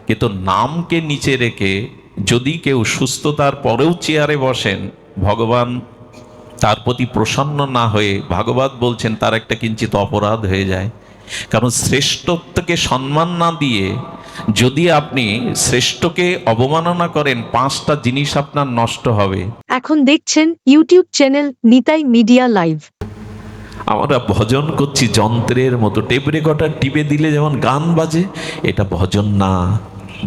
কিন্তু নামকে নিচে রেখে যদি কেউ সুস্থতার পরেও চেয়ারে বসেন, ভগবান তার প্রতি প্রসন্ন না হয়ে ভাগবত বলছেন তার একটা কিঞ্চিত অপরাধ হয়ে যায়। কারণ শ্রেষ্ঠত্বকে সম্মান না দিয়ে যদি আপনি শ্রেষ্ঠকে অবমাননা করেন, পাঁচটা জিনিস আপনার নষ্ট হবে। এখন দেখছেন YouTube channel Nitai media live. আমরা ভজন করছি যন্ত্রের মতো, টেপ রেকর্ডার টিপে দিলে যেমন গান বাজে, এটা ভজন না।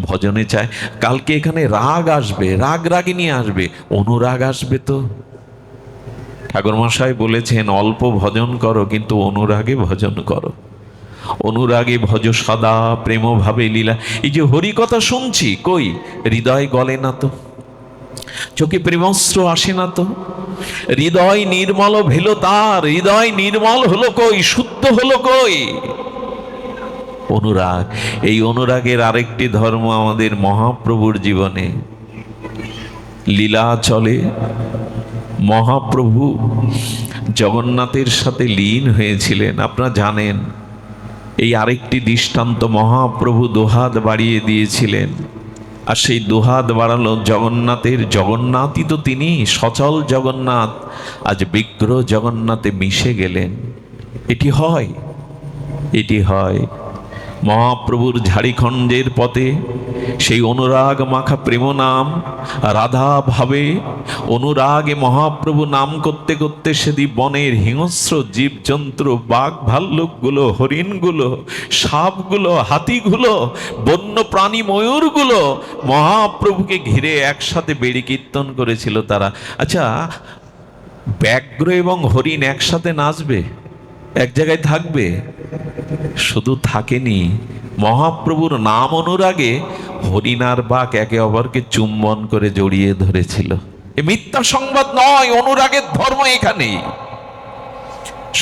ভজনে চায় কালকে এখানে রাগ আসবে, রাগ রাগিনী আসবে, অনুরাগ আসবে। তো ঠাকুরমশাই বলেছেন অল্প ভজন করো কিন্তু অনুরাগে ভজন করো। অনুরাগে ভজ সদা প্রেম ভাবে লীলা। এই যে হরি কথা শুনছি, কই হৃদয় গলে না তো, চোখে প্রেমস্ত্র আসে না তো, হৃদয় নির্মল ভেল তার, হৃদয় নির্মল হলো কই, শুদ্ধ হলো কই? অনুরাগ। এই অনুরাগের আরেকটি ধর্ম আমাদের মহাপ্রভুর জীবনে লীলা চলে। মহাপ্রভু জগন্নাথের সাথে লীন হয়েছিলেন, আপনারা জানেন। এই আরেকটি দৃষ্টান্ত, মহাপ্রভু দুহাত বাড়িয়ে দিয়েছিলেন, আর সেই দুহাত বাড়ালো জগন্নাথের। জগন্নাথই তো তিনি, সচল জগন্নাথ আজ বিগ্রহ জগন্নাথে মিশে গেলেন। এটি হয়, এটি হয়। মহাপ্রভুর ঝাড়িখণ্ডের পথে সেই অনুরাগ মাখা প্রেম নাম রাধা ভাবে, অনুরাগে মহাপ্রভু নাম করতে করতে সেদিন বনের হিংস্র জীবজন্তু, বাঘ ভাল্লুকগুলো, হরিণগুলো, সাপগুলো, হাতিগুলো, বন্য প্রাণী ময়ূরগুলো মহাপ্রভুকে ঘিরে একসাথে বেড়ি কীর্তন করেছিল তারা। আচ্ছা, ব্যাঘ্র এবং হরিণ একসাথে নাচবে, এক জায়গায় থাকবে? শুধু থাকেনি, মহাপ্রভুর নাম অনুরাগে হরিণ আর বাঘ একে অপরকে চুম্বন করে জড়িয়ে ধরেছিল। এ মিথ্যা সংবাদ নয়, অনুরাগের ধর্ম এখানেই।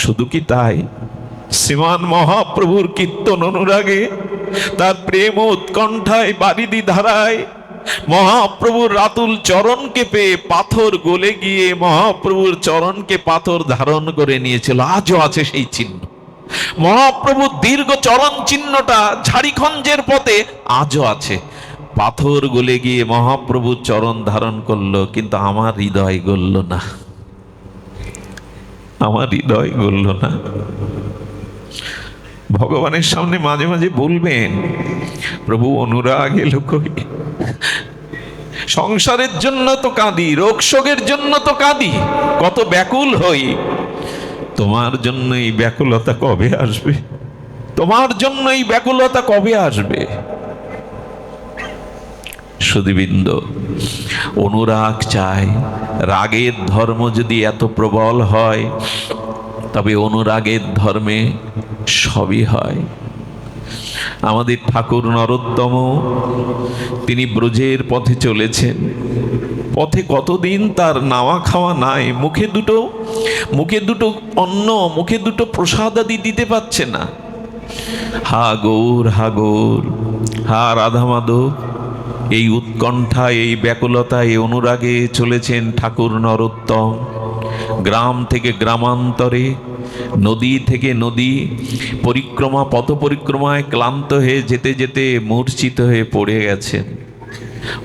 শুধু কি তাই, শ্রীমান মহাপ্রভুর কীর্তন অনুরাগে, তার প্রেম উৎকণ্ঠায় বারিধি ধারায় মহাপ্রভুর রাতুল চরণকে পেয়ে পাথর গলে গিয়ে মহাপ্রভুর চরণকে পাথর ধারণ করে নিয়েছিল। আজও আছে সেই চিহ্ন। মহাপ্রভুর দীর্ঘ চরণ চিহ্নটা ঝাড়িখণ্ডের পথে আজও আছে। পাথর গলে গিয়ে মহাপ্রভুর চরণ ধারণ করলো, কিন্তু আমার হৃদয় গলল না, আমার হৃদয় গলল না। ভগবানের সামনে মাঝে মাঝে বলবেন, প্রভু অনুরাগ এলো কই? সংসারের জন্য তো কাঁদি, রোগ শোকের জন্য তো কাঁদি, কত ব্যাকুল হই। তোমার জন্য এই ব্যাকুলতা কবে আসবে? তোমার জন্য এই ব্যাকুলতা কবে আসবে? সুধীবৃন্দ, অনুরাগ চাই। রাগের ধর্ম যদি এত প্রবল হয়, তবে অনুরাগের ধর্মে সবই হয়। আমাদের ঠাকুর নরোত্তম, তিনি ব্রজের পথে চলেছেন। পথে কতদিন তার নাওয়া খাওয়া নাই, মুখে দুটো অন্ন, মুখে দুটো প্রসাদাদি দিতে পারছে না। হা গৌর, হা গৌর, হা রাধা মাধব, এই উৎকণ্ঠা, এই ব্যাকুলতা, এই অনুরাগে চলেছেন ঠাকুর নরোত্তম। গ্রাম থেকে গ্রামান্তরে, নদী থেকে নদী পরিক্রমা, পথ পরিক্রমায় ক্লান্ত হয়ে যেতে যেতে মূর্ছিত হয়ে পড়ে গেছেন।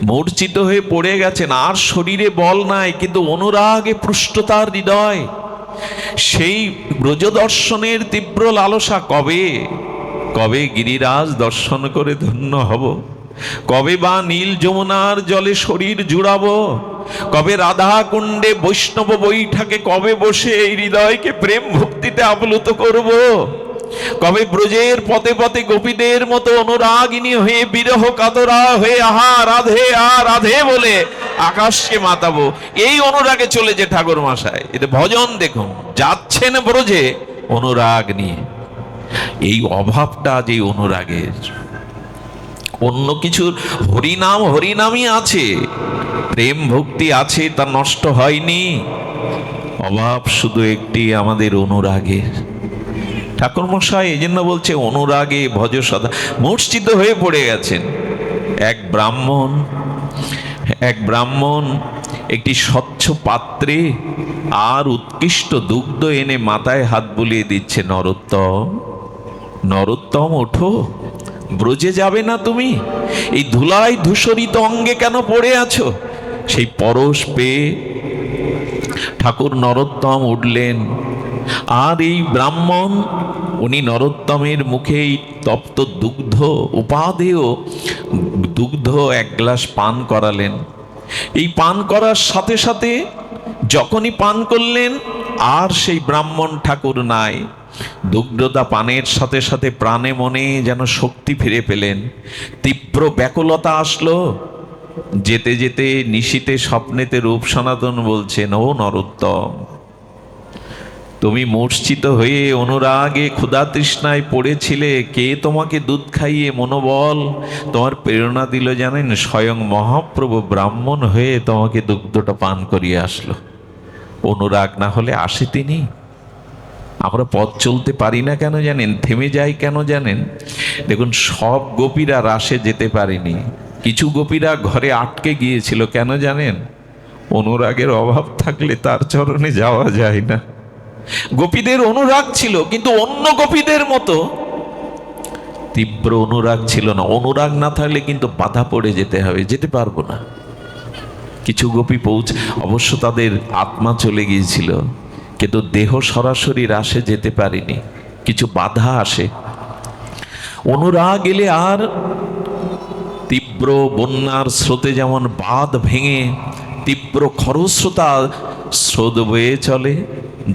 মূর্ছিত হয়ে পড়ে গেছেন, আর শরীরে বল নাই, কিন্তু অনুরাগে পুষ্ট তার হৃদয়। সেই ব্রজ দর্শনের তীব্র লালসা। কবে গিরিরাজ দর্শন করে ধন্য হব? কবে বা নীল যমুনার জলে শরীর জুড়াবো? কবে রাধা কুণ্ডে বৈষ্ণব বৈঠাকে কবে বসে এই হৃদয়কে প্রেম ভক্তিতে আপ্লুত করব? কবে ব্রজের পথে পথে গোপীদের মতো অনুরাগিনী হয়ে বিরহ কাতরা হয়ে আহা রাধে আ রাধে বলে আকাশকে মাতাবো? এই অনুরাগে চলে যে ঠাকুর মশাই, এটা ভজন। দেখুন, যাচ্ছেন ব্রজে অনুরাগ নিয়ে। এই অভাবটা যে অনুরাগের, অন্য কিছুর হরিনাম হরিনামই আছে, প্রেম ভক্তি আছে, তা নষ্ট হয়নি। অভাব শুধু একটি, আমাদের অনুরাগের। ঠাকুর মশাই এই জন্য বলছে অনুরাগে ভজ সদা। মূর্ছিত হয়ে পড়ে গেছেন। এক ব্রাহ্মণ একটি স্বচ্ছ পাত্রে আর উৎকৃষ্ট দুগ্ধ এনে মাথায় হাত বুলিয়ে দিচ্ছে। নরোত্তম, নরোত্তম ওঠো, ব্রজে যাবে না তুমি? এই ধুলায় ধূসরিত অঙ্গে কেন পড়ে আছো? সেই পরশ পেয়ে ঠাকুর নরোত্তম উঠলেন, আর এই ব্রাহ্মণ উনি নরোত্তমের মুখে এই তপ্ত দুগ্ধ, উপাদেয় দুগ্ধ এক গ্লাস পান করালেন। এই পান করার সাথে সাথে যখনই পান করলেন, আর সেই ব্রাহ্মণ ঠাকুর নাই। দুগ্ধতা পানের সাথে সাথে প্রাণে মনে যেন শক্তি ফিরে পেলেন। তীব্র ব্যাকুলতা আসলো। যেতে যেতে নিশীতে স্বপ্নেতে রূপ সনাতন বলছেন, ও নরোত্তম, তুমি মূর্ছিত হয়ে অনুরাগে ক্ষুধা তৃষ্ণায় পড়েছিলে, কে তোমাকে দুধ খাইয়ে মনোবল তোমার প্রেরণা দিল জানেন? স্বয়ং মহাপ্রভু ব্রাহ্মণ হয়ে তোমাকে দুগ্ধটা পান করিয়ে আসলো। অনুরাগ না হলে আসে তিনি। আমরা পথ চলতে পারি না কেন জানেন? থেমে যাই কেন জানেন? দেখুন, সব গোপীরা রাসে যেতে পারেনি। কিছু গোপীরা ঘরে আটকে গিয়েছিল, কেন জানেন? অনুরাগের অভাব থাকলে তার চরণে যাওয়া যায় না। গোপীদের অনুরাগ ছিল, কিন্তু অন্য গোপীদের মতো তীব্র অনুরাগ ছিল না। অনুরাগ না থাকলে কিন্তু বাধা পড়ে যেতে হবে, যেতে পারবো না। কিছু গোপী অবশ্য তাদের আত্মা চলে গিয়েছিল, কিন্তু দেহ সরাসরি রাসে যেতে পারেনি, কিছু বাধা আসে। অনুরাগ এলে আর তীব্র বন্যার স্রোতে যেমন বাঁধ ভেঙে তীব্র খরস্রোতা স্রোত বয়ে চলে,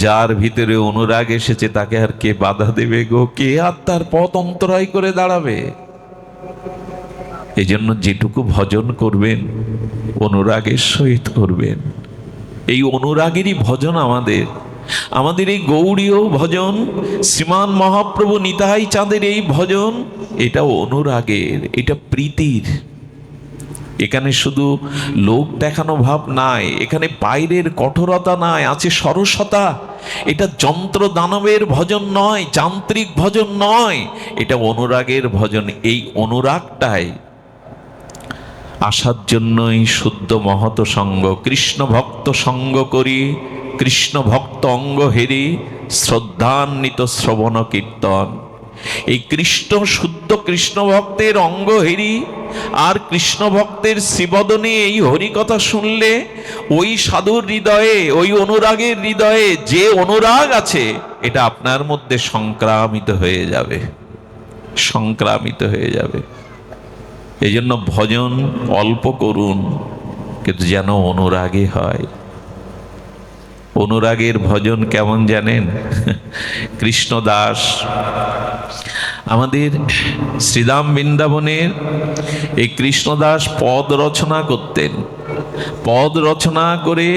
যার ভিতরে অনুরাগ এসেছে তাকে আর কে বাধা দেবে গো? কে আর তার পথ অন্তরায় করে দাঁড়াবে? এই জন্য যেটুকু ভজন করবেন অনুরাগের সহিত করবেন। এই অনুরাগেরই ভজন আমাদের এই গৌড়ীয় ভজন, শ্রীমান মহাপ্রভু নিতাই চাঁদের এই ভজন, এটা অনুরাগের, এটা প্রীতির। এখানে শুধু লোক দেখানো ভাব নাই, এখানে বাইরের কঠোরতা নাই, আছে সরসতা। এটা যন্ত্র দানবের ভজন নয়, যান্ত্রিক ভজন নয়, এটা অনুরাগের ভজন। এই অনুরাগটাই আসার জন্যই শুদ্ধ মহৎ সঙ্গ, কৃষ্ণ ভক্ত সঙ্গ করি, কৃষ্ণ ভক্ত অঙ্গ হেরি, শ্রদ্ধান্বিত শ্রবণ কীর্তন। এই কৃষ্ণ শুদ্ধ কৃষ্ণ ভক্তের অঙ্গ হেরি আর কৃষ্ণ ভক্তের শ্রীবদনে এই হরি কথা শুনলে ওই সাধুর হৃদয়ে, ওই অনুরাগের হৃদয়ে যে অনুরাগ আছে, এটা আপনার মধ্যে সংক্রামিত হয়ে যাবে, সংক্রামিত হয়ে যাবে। এই জন্য ভজন অল্প করুন, কিন্তু যেন অনুরাগে হয়। অনুরাগের ভজন কেমন জানেন? কৃষ্ণদাস আমাদের শ্রীধাম বৃন্দাবনের এই কৃষ্ণদাস পদ রচনা করতেন। পদ রচনা করে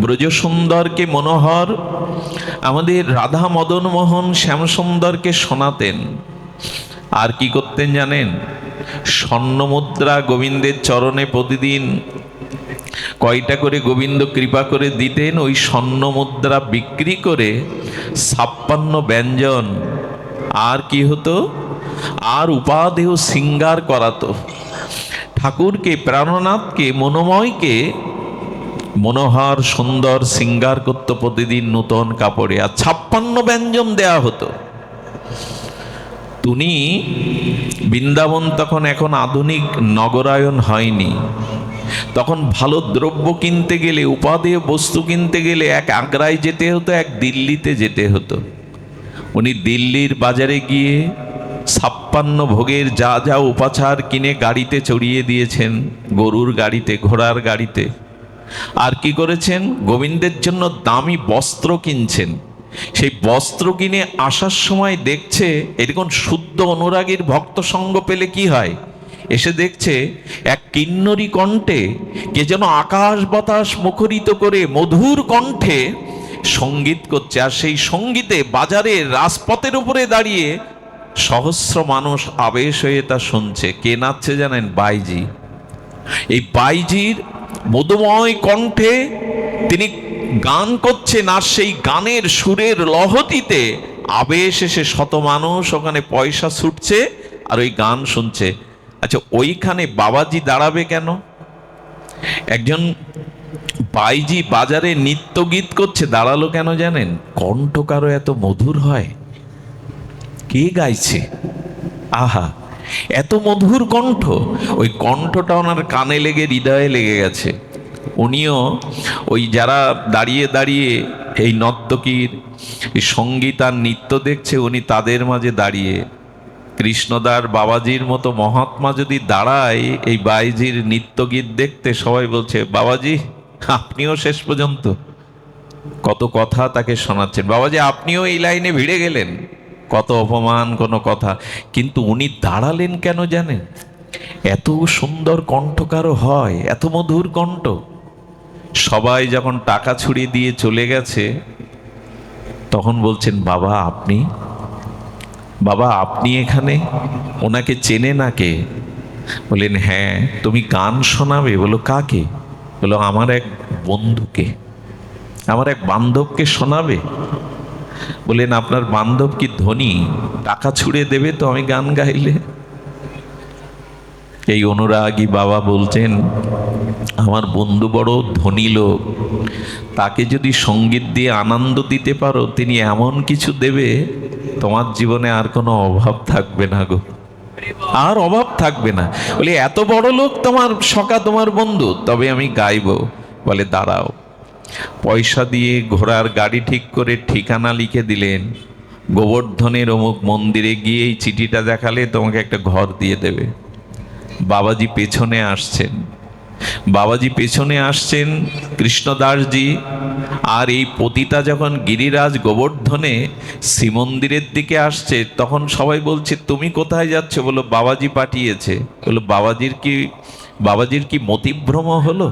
ব্রজসুন্দরকে মনোহর, আমাদের রাধা মদন মোহন শ্যামসুন্দরকে শোনাতেন। আর কি করতেন জানেন? স্বর্ণমুদ্রা গোবিন্দের চরণে প্রতিদিন কয়টা করে গোবিন্দ কৃপা করে দিতেন, ওই স্বর্ণমুদ্রা বিক্রি করে 56 ব্যঞ্জন আর কি হতো, আর উপাদেয় শৃঙ্গার করাতো। ঠাকুরকে, প্রাণনাথকে, মনোময়কে মনোহর সুন্দর শৃঙ্গার করত প্রতিদিন নূতন কাপড়ে, আর 56 ব্যঞ্জন দেয়া হতো। তুমি বৃন্দাবন তখন এখন আধুনিক নগরায়ন হয়নি, তখন ভালো দ্রব্য কিনতে গেলে, উপাদেয় বস্তু কিনতে গেলে এক আগ্রায় যেতে হতো, এক দিল্লিতে যেতে হতো। উনি দিল্লির বাজারে গিয়ে 56 ভোগের যা যা উপাচার কিনে গাড়িতে চড়িয়ে দিয়েছেন, গরুর গাড়িতে, ঘোড়ার গাড়িতে। আর কি করেছেন? গোবিন্দের জন্য দামি বস্ত্র কিনছেন। সেই বস্ত্র কিনে আসার সময় দেখছে, এরকম শুদ্ধ অনুরাগীর ভক্ত সঙ্গ পেলে কি হয়, এসে দেখছে এক কিন্নরী কণ্ঠে কে যেন আকাশ বাতাস মুখরিত করে মধুর কণ্ঠে সঙ্গীত করছে। আর সেই সঙ্গীতে বাজারের রাজপথের উপরে দাঁড়িয়ে সহস্র মানুষ আবেশ হয়ে তা শুনছে। কে নাচছে জানেন? বাইজি। এই বাইজির মধুময় কণ্ঠে তিনি গান করছেন, আর সেই গানের সুরের লহতিতে আবেশ এসে শত মানুষ ওখানে পয়সা ছুটছে আর ওই গান শুনছে। আচ্ছা, ওইখানে বাবাজি দাঁড়াবে কেন? একজন বাইজি বাজারে নৃত্য গীত করছে, দাঁড়ালো কেন জানেন? কণ্ঠ কারো এত মধুর হয়? কে গাইছে? আহা, এত মধুর কণ্ঠ, ওই কণ্ঠটা ওনার কানে লেগে হৃদয়ে লেগে গেছে। উনিও ওই যারা দাঁড়িয়ে দাঁড়িয়ে এই নর্তকীর এই সঙ্গীত আর নৃত্য দেখছে, উনি তাদের মাঝে দাঁড়িয়ে কৃষ্ণদার বাবাজির মতো মহাত্মা যদি দাঁড়ায় এই বাইজির নৃত্যগীত দেখতে, সবাই বলছে বাবাজি আপনিও শেষ পর্যন্ত কত কথা তাকে শোনাচ্ছেন, বাবাজি আপনিও এই লাইনে ভিড়ে গেলেন, কত অপমান কোনো কথা। কিন্তু উনি দাঁড়ালেন কেন জানেন? এত সুন্দর কণ্ঠ কারো হয়, এত মধুর কণ্ঠ। সবাই যখন টাকা ছুড়িয়ে দিয়ে চলে গেছে, তখন বলছেন বাবা আপনি, বাবা আপনি এখানে? ওনাকে চেনে না কে? বললেন হ্যাঁ। তুমি গান শোনাবে? বলো কাকে? বলো আমার এক বন্ধুকে, আমার এক বান্ধবকে শোনাবে। বললেন আপনার বান্ধব কি ধনী? টাকা ছুড়ে দেবে তো আমি গান গাইলে? এই অনুরাগী বাবা বলছেন আমার বন্ধু বড় ধনী লোক, তাকে যদি সঙ্গীত দিয়ে আনন্দ দিতে পারো, তিনি এমন কিছু দেবে তোমার জীবনে আর কোনো অভাব থাকবে না গো, আর অভাব থাকবে না। বলে এত বড় লোক তোমার সখা, তোমার বন্ধু, তবে আমি গাইবো। বলে দাঁড়াও। পয়সা দিয়ে ঘোড়ার গাড়ি ঠিক করে ঠিকানা লিখে দিলেন, গোবর্ধনের অমুক মন্দিরে গিয়ে এই চিঠিটা দেখালে তোমাকে একটা ঘর দিয়ে দেবে। বাবাজি পেছনে আসছেন, বাবাজি পেছনে আসছেন কৃষ্ণদাসজি। আর এই পতিতা যখন গিরিরাজ গোবর্ধনে শ্রীমন্দিরের দিকে আসছে, তখন সবাই বলছে তুমি কোথায় যাচ্ছ? বলো বাবাজি পাঠিয়েছে। বলো বাবাজির কি মতিভ্রম হলো?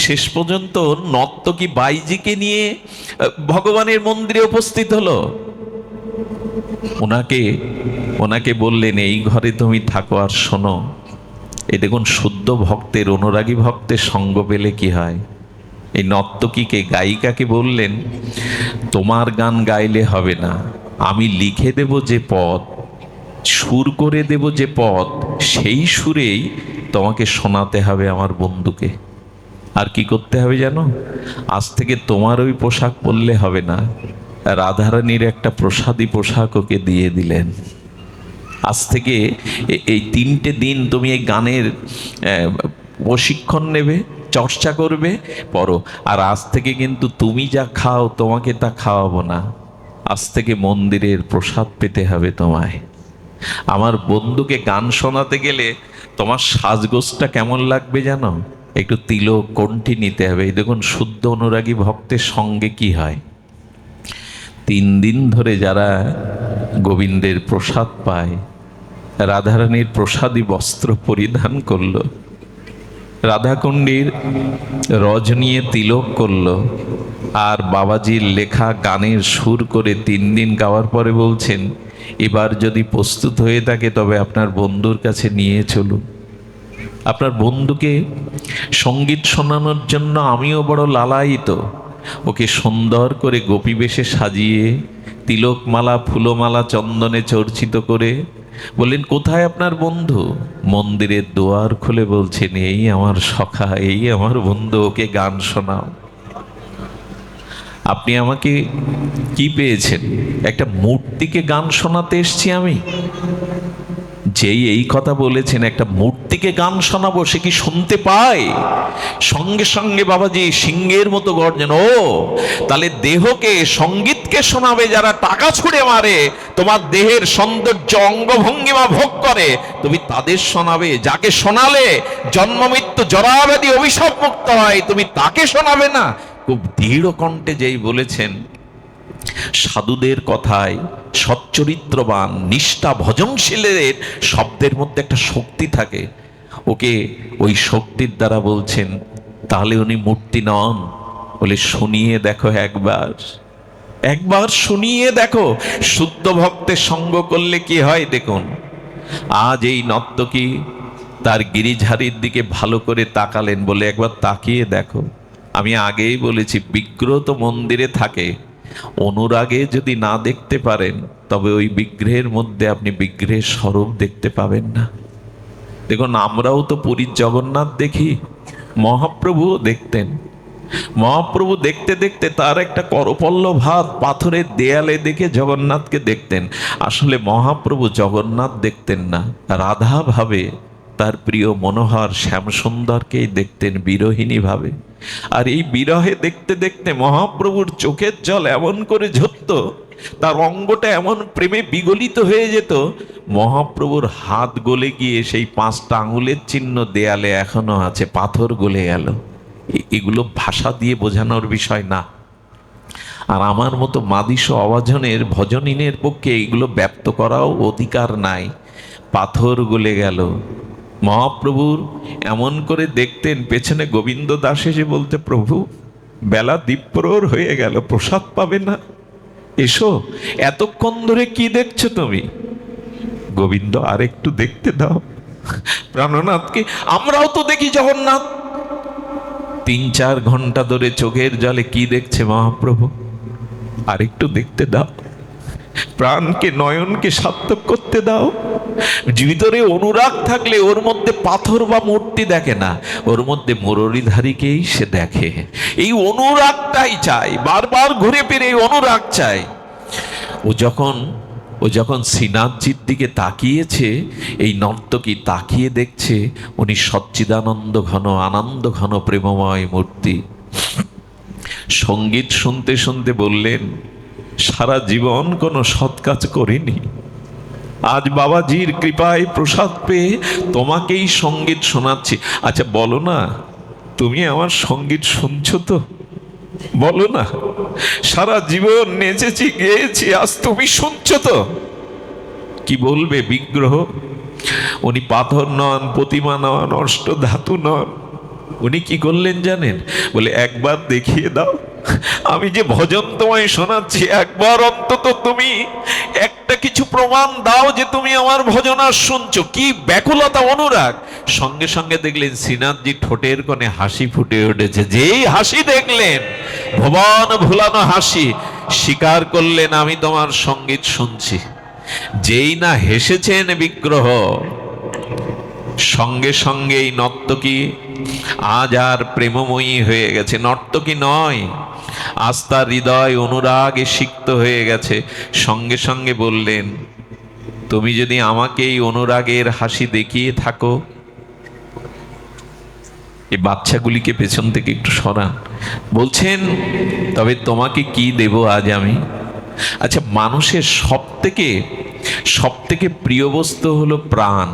শেষ পর্যন্ত নর্তকী বাইজিকে নিয়ে ভগবানের মন্দিরে উপস্থিত হলো। ওনাকে বললেন এই ঘরে তুমি থাকো আর শোনো। এই দেখুন শুদ্ধ ভক্তের, অনুরাগী ভক্তের সঙ্গ পেলে কি হয়। এই নর্তকীকে, গায়িকাকে বললেন তোমার গান গাইলে হবে না, আমি লিখে দেব যে পদ, সুর করে দেব যে পদ, সেই সুরেই তোমাকে শোনাতে হবে আমার বন্ধুকে। আর কি করতে হবে জানো? আজ থেকে তোমার ওই পোশাক পরলে হবে না, রাধারানীর একটা প্রসাদী পোশাক ওকে দিয়ে দিলেন। আজ থেকে এই 3টে দিন তুমি এই গানের প্রশিক্ষণ নেবে, চর্চা করবে, পড়ো। আর আজ থেকে কিন্তু তুমি যা খাও তোমাকে তা খাওয়াবো না, আজ থেকে মন্দিরের প্রসাদ পেতে হবে তোমায়। আমার বন্ধুকে গান শোনাতে গেলে তোমার সাজগোজটা কেমন লাগবে জানো? একটু তিলক কণ্ঠী নিতে হবে। এই দেখুন শুদ্ধ অনুরাগী ভক্তের সঙ্গে কি হয়। 3 দিন ধরে যারা গোবিন্দের প্রসাদ পায়, রাধারানীর প্রসাদী বস্ত্র পরিধান করলো, রাধাকুণ্ডীর রজ নিয়ে তিলক করলো, আর বাবাজির লেখা গানের সুর করে 3 দিন গাওয়ার পরে বলছেন এবার যদি প্রস্তুত হয়ে থাকে তবে আপনার বন্ধুর কাছে নিয়ে চলুন। আপনার বন্ধুকে সঙ্গীত শোনানোর জন্য আমিও বড় লালায়িত। ওকে সুন্দর করে গোপী বেশে সাজিয়ে তিলকমালা, ফুলমালা, চন্দনে চর্চিত করে বললেন কোথায় আপনার বন্ধু? মন্দিরের দুয়ার খুলে বলছেন এই আমার সখা, এই আমার বন্ধু, ওকে গান শোনাও। আপনি আমাকে কি পেয়েছেন? একটা মূর্তিকে গান শোনাতে এসছি আমি? যেই এই কথা বলেছেন একটা মূর্তিকে গান শোনাবো, সে কি শুনতে পায়? সঙ্গে সঙ্গে বাবাজি সিংহের মতো গর্জন, ও তাহলে দেহকে, সঙ্গীতকে শোনাবে যারা টাকা ছুড়ে মারে, তোমার দেহের সৌন্দর্য অঙ্গভঙ্গিমা ভোগ করে, তুমি তাদের শোনাবে? যাকে শোনালে জন্ম মৃত্যু জরাব্যাধি অভিশাপ মুক্ত হয়, তুমি তাকে শোনাবে না? খুব দৃঢ় কণ্ঠে যেই বলেছেন, সাধুদের কথায়, সচ্চরিত্রবান নিষ্ঠা ভজনশীলের শব্দের মধ্যে একটা শক্তি থাকে। ওকে ওই শক্তির দ্বারা বলছেন তাহলে উনি মূর্তি নন। বলে শুনিয়ে দেখো, একবার শুনিয়ে দেখো। শুদ্ধ ভক্তের সঙ্গ করলে কি হয় দেখুন। আজ এই নর্তকী তার গিরিঝারির দিকে ভালো করে তাকালেন, বলে একবার তাকিয়ে দেখো। আমি আগেই বলেছি বিগ্রহ তো মন্দিরে থাকে, অনুরাগে যদি না দেখতে পারেন তবে ওই বিগ্রহের মধ্যে আপনি বিগ্রহের স্বরূপ দেখতে পাবেন না। দেখুন আমরাও তো পুরীর জগন্নাথ দেখি, মহাপ্রভুও দেখতেন, মহাপ্রভু দেখতে দেখতে তার একটা করপল্লব হাত পাথরের দেয়ালে দেখে জগন্নাথকে দেখতেন। আসলে মহাপ্রভু জগন্নাথ দেখতেন না, রাধা ভাবে তার প্রিয় মনোহর শ্যামসুন্দরকেই দেখতেন বিরহিণী ভাবে। আর এই বিরহে দেখতে দেখতে মহাপ্রভুর চোখের জল এমন করে ঝরত, তার অঙ্গটা এমন প্রেমে বিগলিত হয়ে যেত, মহাপ্রভুর হাত গলে গিয়ে সেই 5টা আঙুলের চিহ্ন দেয়ালে এখনো আছে, পাথর গলে গেল। এগুলো ভাষা দিয়ে বোঝানোর বিষয় না। আর আমার মতো মাদিস অবাজনের ভজনীনের পক্ষে এগুলো ব্যক্ত করাও অধিকার নাই। পাথর গলে গেল। মহাপ্রভুর এমন করে দেখতেন, পেছনে গোবিন্দ দাস এসে বলতে, প্রভু বেলা দ্বীপ্রহর হয়ে গেল, প্রসাদ পাবে না, এসো, এতক্ষণ ধরে কি দেখছো তুমি? গোবিন্দ আর একটু দেখতে দাও প্রাণনাথকে, আমরাও তো দেখি জগন্নাথ। 3-4 ঘন্টা ধরে চোখের জলে কি দেখছে মহাপ্রভু, আর একটু দেখতে দাও, প্রাণকে নয়নকে সার্থক করতে দাও। ভিতরে অনুরাগ থাকলে ওর মধ্যে পাথর বা মূর্তি দেখে না, ওর মধ্যে মুরলীধারীকেই সে দেখে। এই অনুরাগটাই চাই, বারবার ঘুরে ফিরে এই অনুরাগ চাই। ও যখন শ্রীনাথজির দিকে তাকিয়েছে, এই নর্তকী তাকিয়ে দেখছে উনি সচ্চিদানন্দ ঘন আনন্দ ঘন প্রেমময় মূর্তি। সঙ্গীত শুনতে শুনতে বললেন, সারা জীবন কোনো সৎ কাজ করিনি, আজ বাবাজির কৃপায় প্রসাদ পেয়ে তোমাকেই সঙ্গীত শোনাচ্ছি। আচ্ছা বলো না, তুমি আমার সঙ্গীত শুনছো তো? বলো না, সারা জীবন নেচেছি গেয়েছি, আজ তুমি শুনছো তো? কি বলবে বিগ্রহ? উনি পাথর নন, প্রতিমা নন, অষ্টধাতু নন। উনি কি করলেন জানেন? বলে একবার দেখিয়ে দাও, আমি যে ভজন তোমায় শোনাচ্ছি, একবার অন্তত তুমি একটা কিছু প্রমাণ দাও যে তুমি আমার ভজন আর শুনছো। কি ব্যাকুলতা, অনুরাগ! সঙ্গে সঙ্গে দেখলেন শ্রীনাথজি ঠোঁটের কোণে হাসি ফুটে উঠেছে। যেই হাসি দেখলেন, ভুবন ভুলানো হাসি, স্বীকার করলেন আমি তোমার সঙ্গীত শুনছি। যেই না হেসেছেন বিগ্রহ, সঙ্গে সঙ্গে এই নর্তকী আজ আর প্রেমময়ী হয়ে গেছে। নর্তকী নয়, আজ তার হৃদয় অনুরাগে সিক্ত হয়ে গেছে। সঙ্গে সঙ্গে বললেন, তুমি যদি আমাকে এই অনুরাগের হাসি দেখিয়ে থাকো, এই বাচ্চাগুলিকে পেছন থেকে একটু সরান, বলছেন, তবে তোমাকে কি দেব আজ আমি? আচ্ছা, মানুষের সব থেকে প্রিয় বস্তু হলো প্রাণ,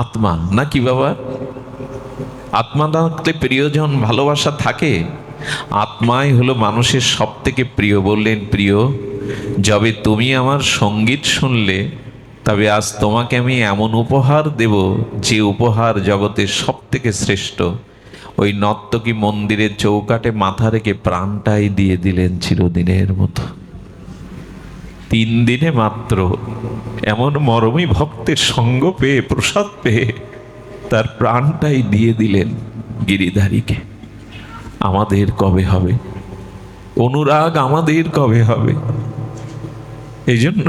আত্মা, নাকি বাবা? আত্মা থাকলে প্রিয়জন ভালোবাসা থাকে। আত্মাই হলো মানুষের সব থেকে প্রিয়। বললেন, প্রিয়, যবে তুমি আমার সঙ্গীত শুনলে, তবে আজ তোমাকে আমি এমন উপহার দেব, যে উপহার জগতের সব থেকে শ্রেষ্ঠ। ওই নর্তকী মন্দিরের চৌকাঠে মাথা রেখে প্রাণটাই দিয়ে দিলেন চিরদিনের মতো। 3 দিনে মাত্র এমন মরমী ভক্তের সঙ্গ পেয়ে, প্রসাদ পেয়ে তার প্রাণটাই দিয়ে দিলেন গিরিধারীকে। আমাদের কবে হবে অনুরাগ? আমাদের কবে হবে? এই জন্য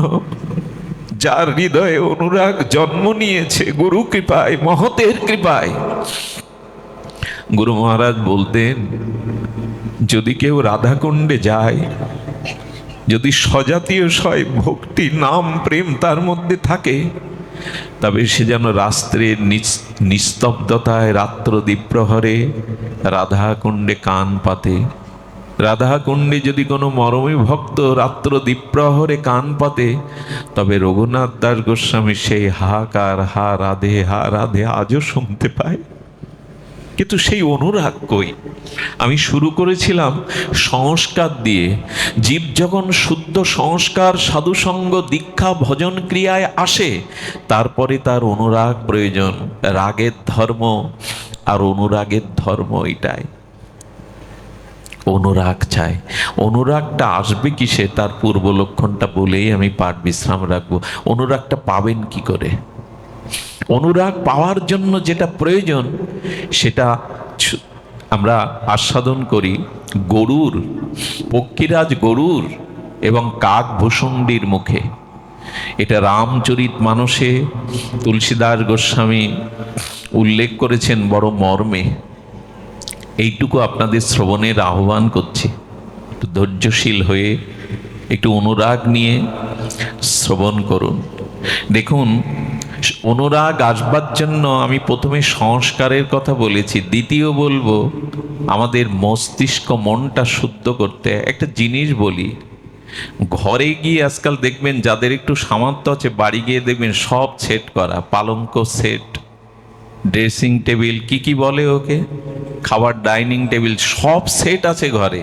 যার হৃদয়ে অনুরাগ জন্ম নিয়েছে গুরু কৃপায়, মহতের কৃপায়, গুরু মহারাজ বলতেন, যদি কেউ রাধাকুণ্ডে যায়, যদি সজাতীয় সয় ভক্তি নাম প্রেম তার মধ্যে থাকে, তবে সে যেন রাত্রের নিস্তব্ধতায় রাত্র দ্বীপ্রহরে রাধাকুণ্ডে কান পাতে। রাধাকুণ্ডে যদি কোনো মরমী ভক্ত রাত্র দ্বীপ্রহরে কান পাতে, তবে রঘুনাথ দাস গোস্বামী সেই হাহাকার, হা রাধে আজও শুনতে পায়। কিন্তু সেই অনুরাগ কই? আমি শুরু করেছিলাম সংস্কার দিয়ে। জীব যখন শুদ্ধ সংস্কার, সাধুসঙ্গ, দীক্ষা, ভজন ক্রিয়ায় আসে, তারপরে তার অনুরাগ প্রয়োজন। রাগের ধর্ম আর অনুরাগের ধর্ম এটাই, অনুরাগ চাই। অনুরাগটা আসবে কিসে, তার পূর্ব লক্ষণটা বলেই আমি পাঠ বিশ্রাম রাখবো। অনুরাগটা পাবেন কি করে? অনুরাগ পাওয়ার জন্য যেটা প্রয়োজন, সেটা আমরা আস্বাদন করি গরুর, পক্ষীরাজ গরুর এবং কাকভূষুণ্ডির মুখে। এটা রামচরিত মানসে তুলসীদাস গোস্বামী উল্লেখ করেছেন বড় মর্মে। এইটুকু আপনাদের শ্রবণের আহ্বান করছি। একটু ধৈর্যশীল হয়ে একটু অনুরাগ নিয়ে শ্রবণ করুন। দেখুন, অনুরাগ আসবার জন্য আমি প্রথমে সংস্কারের কথা বলেছি, দ্বিতীয় বলবো আমাদের মস্তিষ্ক মনটা শুদ্ধ করতে। একটা জিনিস বলি, ঘরে গিয়ে আজকাল দেখবেন যাদের একটু সামর্থ্য আছে, বাড়ি গিয়ে দেখবেন সব সেট করা, পালঙ্ক সেট, ড্রেসিং টেবিল, কি কি বলে ওকে, খাবার ডাইনিং টেবিল, সব সেট আছে ঘরে।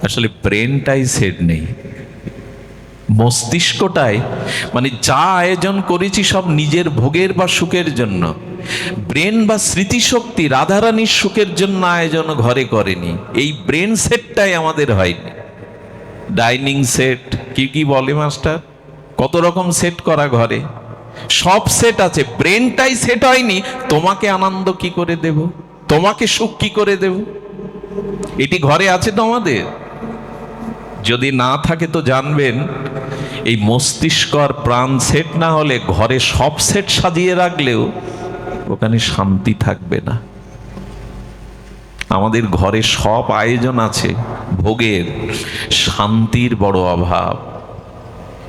আসলে ব্রেনটাই সেট নেই, মস্তিষ্কটাই, মানে যা আয়োজন করেছি সব নিজের ভোগের বা সুখের জন্য। ব্রেন বা স্মৃতিশক্তি রাধারানীর সুখের জন্য আয়োজন ঘরে করেনি। এই ব্রেন সেটটাই আমাদের হয়নি। ডাইনিং সেট, কি কি বলে মাস্টার, কত রকম সেট করা ঘরে, সব সেট আছে, ব্রেনটাই সেট হয়নি। তোমাকে আনন্দ কি করে দেব, তোমাকে সুখ কি করে দেব, এটি ঘরে আছে তো আমাদের? যদি না থাকে তো জানবেন, এই মস্তিষ্ক আর প্রাণ সেট না হলে ঘরে সব সেট সাজিয়ে রাখলেও ওখানে শান্তি থাকবে না। আমাদের ঘরে সব আয়োজন আছে ভোগের, শান্তির বড় অভাব।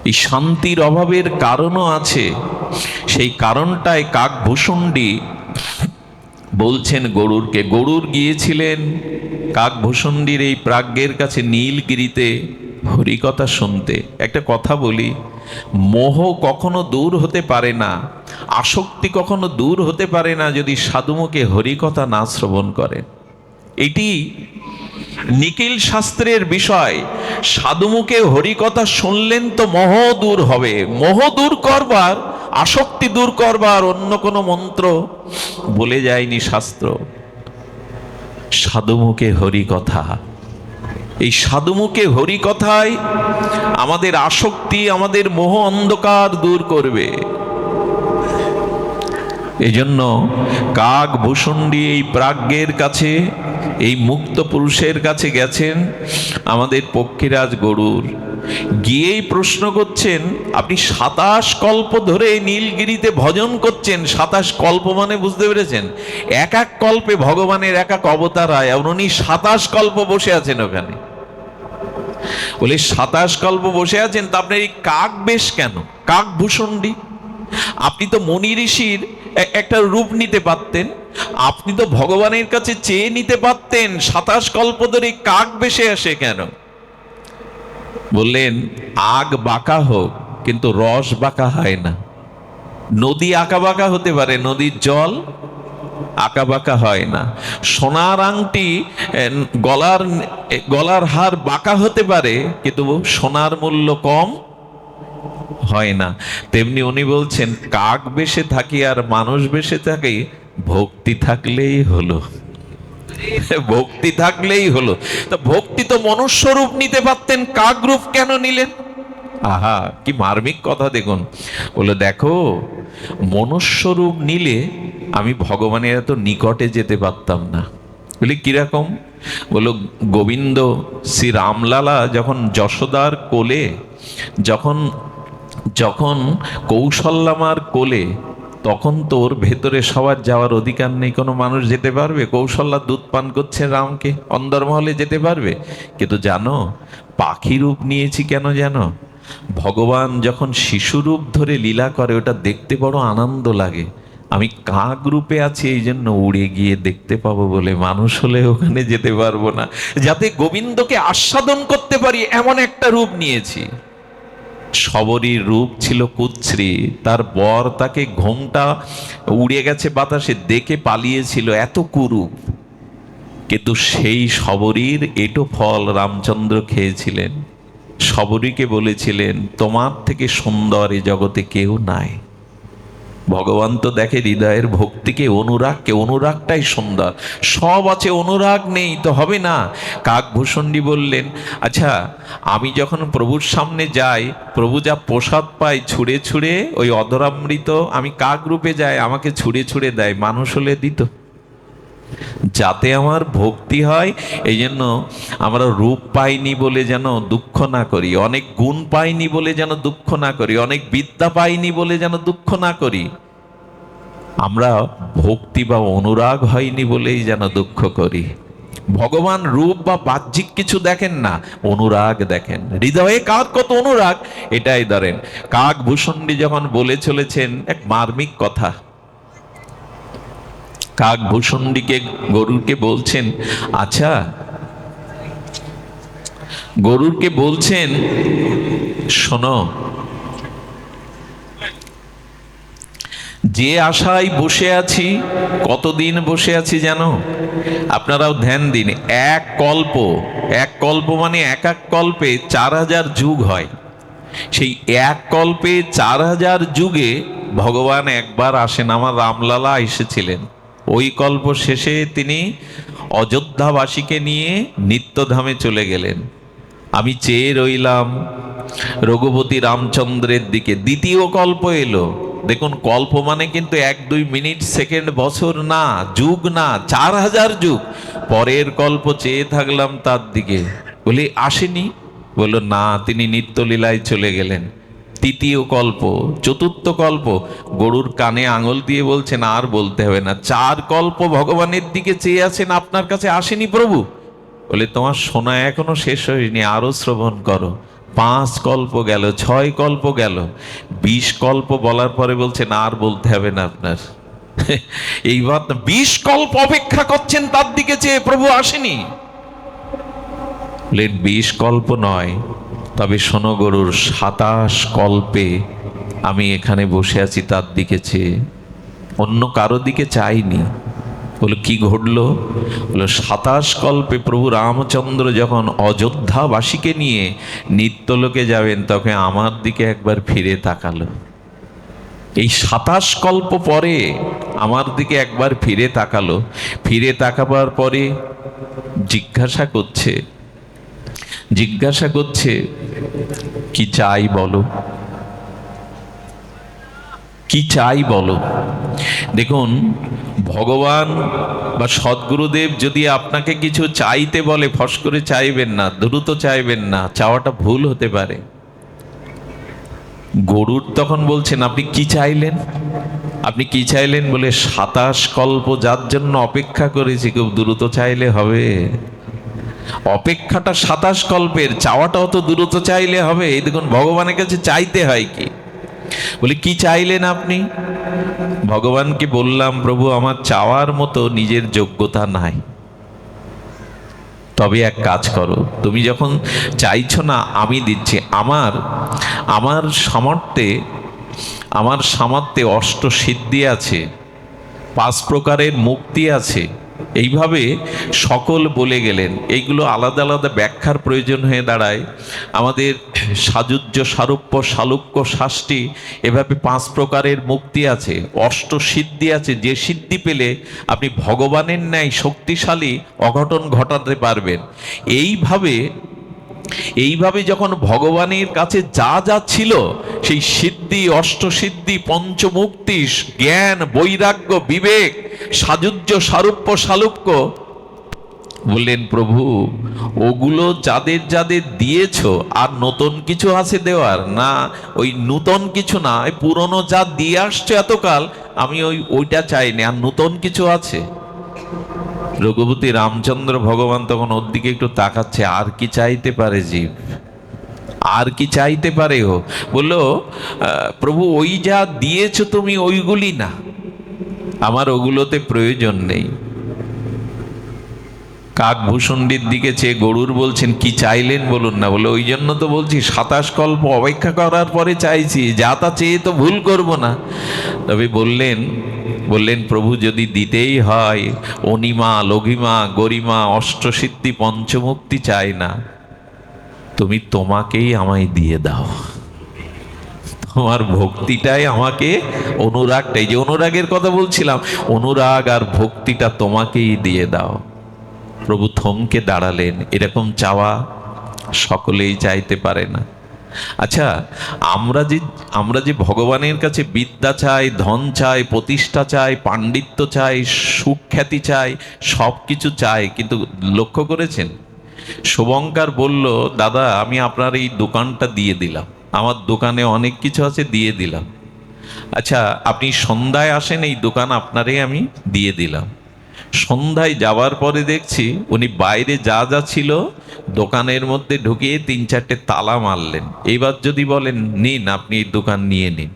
এই শান্তির অভাবের কারণও আছে। সেই কারণটাই কাকভূষণ্ডী বলছেন গরুরকে। গরুর গিয়েছিলেন কাকভূষণ্ডীর এই প্রাজ্ঞের কাছে নীলগিরিতে হরিকথা শুনতে। একটা কথা বলি, মোহ কখনো দূর হতে পারে না, আসক্তি কখনো দূর হতে পারে না যদি সাধুমুখে হরিকথা না শ্রবণ করেন। এটি নিখিল শাস্ত্রের বিষয়। সাধুমুখে হরিকথা শুনলেন তো মোহ দূর হবে। মোহ দূর করবার, আসক্তি দূর করবার অন্য কোনো মন্ত্র বলে যায়নি শাস্ত্র। সাধুমুখে হরিকথা, এই সাধুমুখে হরিকথায় আমাদের আসক্তি, আমাদের মোহ অন্ধকার দূর করবে। এজন্য কাকভূষণ্ডী এই প্রাজ্ঞের কাছে, এই মুক্ত পুরুষের কাছে গেছেন আমাদের পক্ষীরাজ গরুর। গিয়েই প্রশ্ন করছেন, আপনি 27 কল্প ধরে নীলগিরিতে ভজন করছেন। 27 কল্প মানে বুঝতে পেরেছেন, এক এক কল্পে ভগবানের এক এক অবতার হয়। উনি 27 কল্প বসে আছেন ওখানে। বলে 27 কল্প বসে আছেন, তা আপনার এই কাক বেশ কেন, কাকভূষণ্ডী? আপনি তো মনি ঋষির একটা রূপ নিতে পারতেন, আপনি তো ভগবানের কাছে চেয়ে নিতে পারতেন। 27 কল্প ধরে কাক বেশে আসে কেন? বললেন, আগ বাঁকা হোক কিন্তু রস বাঁকা হয় না। নদী আঁকা বাঁকা হতে পারে, নদীর জল আঁকা বাঁকা হয় না। সোনার আংটি, গলার হার বাঁকা হতে পারে, কিন্তু সোনার মূল্য কম হয় না। তেমনি উনি বলছেন, কাক বেশে থাকি আর মানুষ বেশে থাকি, ভক্তি থাকলেই হলো, ভক্তি থাকলেই হলো। তা ভক্তি তো মনুষ্য রূপ নিতে পারতেন, কাক রূপ কেন নিলেন? আহা, কি মার্মিক কথা দেখুন। বলে, দেখো, মনুষ্য রূপ নিলে আমি ভগবানের এত নিকটে যেতে পারতাম না। বলি কিরকম? বলো, গোবিন্দ শ্রী রামলালা যখন যশোদার কোলে, যখন যখন কৌশল্যামার কোলে, তখন তোর ভেতরে সবার যাওয়ার অধিকার নেই। কোনো মানুষ যেতে পারবে? কৌশল্যা দুধ পান করছে রামকে, অন্দরমহলে যেতে পারবে? কিন্তু জানো, পাখি রূপ নিয়েছি কেন জানো? ভগবান যখন শিশু রূপ ধরে লীলা করে, ওটা দেখতে বড় আনন্দ লাগে। আমি কাক রূপে আছি এই জন্য উড়ে গিয়ে দেখতে পাবো বলে, মানুষ হলে ওখানে যেতে পারবো না। যাতে গোবিন্দকে আস্বাদন করতে পারি এমন একটা রূপ নিয়েছি। শবরীর রূপ ছিল কুচ্ছ্রী, তার বর তাকে ঘোমটা উড়ে গেছে বাতাসে দেখে পালিয়েছিল, এত কুরূপ। কিন্তু সেই শবরীর এটো ফল রামচন্দ্র খেয়েছিলেন। শবরীকে বলেছিলেন, তোমার থেকে সুন্দর এ জগতে কেউ নাই। ভগবান তো দেখে হৃদয়ের ভক্তিকে, অনুরাগকে, অনুরাগটাই সুন্দর। সব আছে, অনুরাগ নেই তো হবে না। কাকভূষণ্ডী বললেন, আচ্ছা, আমি যখন প্রভুর সামনে যাই, প্রভু যা প্রসাদ পাই ছুঁড়ে ছুঁড়ে, ওই অধরামৃত আমি কাক রূপে যাই, আমাকে ছুঁড়ে ছুঁড়ে দেয়, মানুষ হলে দিত। যাতে আমার ভক্তি হয়, এই জন্য আমরা রূপ পাইনি বলে যেন দুঃখ না করি, অনেক গুণ পাইনি বলে যেন দুঃখ না করি, অনেক বিদ্যা পাইনি বলে যেন দুঃখ না করি। আমরা ভক্তি বা অনুরাগ হয়নি বলেই যেন দুঃখ করি। ভগবান রূপ বা বাহ্যিক কিছু দেখেন না, অনুরাগ দেখেন। হৃদয়ে কার কত অনুরাগ, এটাই ধরেন। কাকভূষণ্ডী যখন বলে চলেছেন এক মার্মিক কথা, কাকভূষণ্ডীকে গরুরকে বলছেন, আচ্ছা গরুরকে বলছেন, শোনো, যে আশায় বসে আছি, কতদিন বসে আছি জানো? আপনারাও ধ্যান দিন। এক কল্প, এক কল্প মানে এক এক কল্পে 4000 যুগ হয়। সেই এক কল্পে 4000 যুগে ভগবান একবার আসেন। আমার রামলালা এসেছিলেন, ওই কল্প শেষে তিনি অযোধ্যাবাসীকে নিয়ে নিত্যধামে চলে গেলেন। আমি চেয়ে রইলাম রঘুপতি রামচন্দ্রের দিকে। দ্বিতীয় কল্প এলো। দেখুন, কল্প মানে কিন্তু 1-2 মিনিট, সেকেন্ড, বছর না, যুগ না, 4000 যুগ। পরের কল্প চেয়ে থাকলাম তার দিকে, বলি আসেনি। বলল না, তিনি নিত্যলীলায় চলে গেলেন। তৃতীয় কল্প, চতুর্থ কল্প, গরুর কানে আঙুল দিয়ে বলছেন আর বলতে হবে না, 4 কল্প ভগবানের দিকে চেয়ে আছেন, আপনার কাছে আসেনি প্রভু। বলে তোমার শোনা এখনো শেষ হয়নি, আরো শ্রবণ করো। 5 কল্প গেল, 6 কল্প গেল, 20 কল্প বলার পরে বলছেন আর বলতে হবে না আপনার। এইবার 20 কল্প অপেক্ষা করছেন তার দিকে চেয়ে, প্রভু আসেনি। 20 কল্প নয়, তবে শোনো গরুর, 27 কল্পে আমি এখানে বসে আছি তার দিকে চেয়ে, অন্য কারো দিকে চাইনি। বলে কি ঘটলো? বলে 27 কল্পে প্রভু রামচন্দ্র যখন অযোধ্যাবাসীকে নিয়ে নিত্যলোকে যাবেন, তখন আমার দিকে একবার ফিরে তাকালো। এই 27 কল্প পরে আমার দিকে একবার ফিরে তাকালো। ফিরে তাকাবার পরে জিজ্ঞাসা করছে কি চাই বলো, কি চাই বলো। দেখুন, ভগবান বা সদ্গুরুদেব যদি আপনাকে কিছু চাইতে বলে, ফস করে চাইবেন না, দ্রুত চাইবেন না, চাওয়াটা ভুল হতে পারে। গরুর তখন বলছেন আপনি কি চাইলেন, আপনি কি চাইলেন? বলে 27 কল্প যার জন্য অপেক্ষা করেছি, খুব দ্রুত চাইলে হবে? অপেক্ষাটা 27 কল্পের, চাওয়াটাও তো দ্রুত চাইলে হবে। এই দেখুন, ভগবানের কাছে চাইতে হয় কি। বলে কি চাইলেন আপনি? ভগবানকে বললাম, প্রভু আমার চাওয়ার মতো নিজের যোগ্যতা নাই, তবে এক কাজ করো, তুমি যখন চাইছো না আমি দিচ্ছি। আমার সামর্থ্যে অষ্টসিদ্ধি আছে, 5 প্রকারের মুক্তি আছে। এইভাবে সকল বলে গেলেন। এইগুলো আলাদা আলাদা ব্যাখ্যার প্রয়োজন হয়ে দাঁড়ায়। আমাদের সাযুজ্য, সারূপ্য, শালুক্য, শাস্তি, এভাবে 5 প্রকারের মুক্তি আছে, অষ্টসিদ্ধি আছে। যে সিদ্ধি পেলে আপনি ভগবানের ন্যায় শক্তিশালী অঘটন ঘটাতে পারবেন। এইভাবে যখন ভগবানের কাছে যা যা ছিল, সেই সিদ্ধি, অষ্টসিদ্ধি, পঞ্চমুক্তি, জ্ঞান, বৈরাগ্য, বিবেক, সাযুজ্য, সারূপ্য, শালুক্য, বললেন প্রভু ওগুলো যাদের যাদের দিয়েছো, আর নতুন কিছু আছে দেওয়ার? না, ওই নূতন কিছু না, ওই পুরনো যা দিয়ে আসছো এতকাল, আমি ওইটা চাইনি, আর নতুন কিছু আছে। রঘুপতি রামচন্দ্র ভগবান তখন ওর দিকে একটু তাকাচ্ছে, আর কি চাইতে পারে জীব, আর কি চাইতে পারে ও? বললো প্রভু ওই যা দিয়েছো তুমি, ওইগুলি না, আমার ওগুলোতে প্রয়োজন নেই। কাকভূষণ্ডীর দিকে চেয়ে গরুর বলছেন কি চাইলেন বলুন না। বলে ওই জন্য তো বলছি 27 কল্প অপেক্ষা করার পরে চাইছি, যা তা চেয়ে তো ভুল করব না। তবে বললেন প্রভু যদি দিতেই হয়, অনিমা, লঘিমা, গরিমা, অষ্টসিদ্ধি, পঞ্চমুক্তি চাই না, তুমি তোমাকেই আমায় দিয়ে দাও। তোমার ভক্তিটাই আমাকে, অনুরাগটাই, যে অনুরাগের কথা বলছিলাম, অনুরাগ আর ভক্তিটা তোমাকেই দিয়ে দাও। প্রভু থমকে দাঁড়ালেন। এরকম চাওয়া সকলেই চাইতে পারে না। আচ্ছা, আমরা যে ভগবানের কাছে বিদ্যা চাই, ধন চাই, প্রতিষ্ঠা চাই, পাণ্ডিত্য চাই, সুখ্যাতি চাই, সব কিছু চাই, কিন্তু লক্ষ্য করেছেন শুভঙ্কর বলল, দাদা আমি আপনার এই দোকানটা দিয়ে দিলাম, আমার দোকানে অনেক কিছু আছে, দিয়ে দিলাম। আচ্ছা, আপনি সন্ধ্যায় আসেন, এই দোকান আপনারে আমি দিয়ে দিলাম। সন্ধ্যায় যাওয়ার পরে দেখছি উনি বাইরে যা যা ছিল দোকানের মধ্যে ঢুকিয়ে 3-4টে তালা মারলেন। এইবার যদি বলেন নিন, আপনি এই দোকান নিয়ে নিন,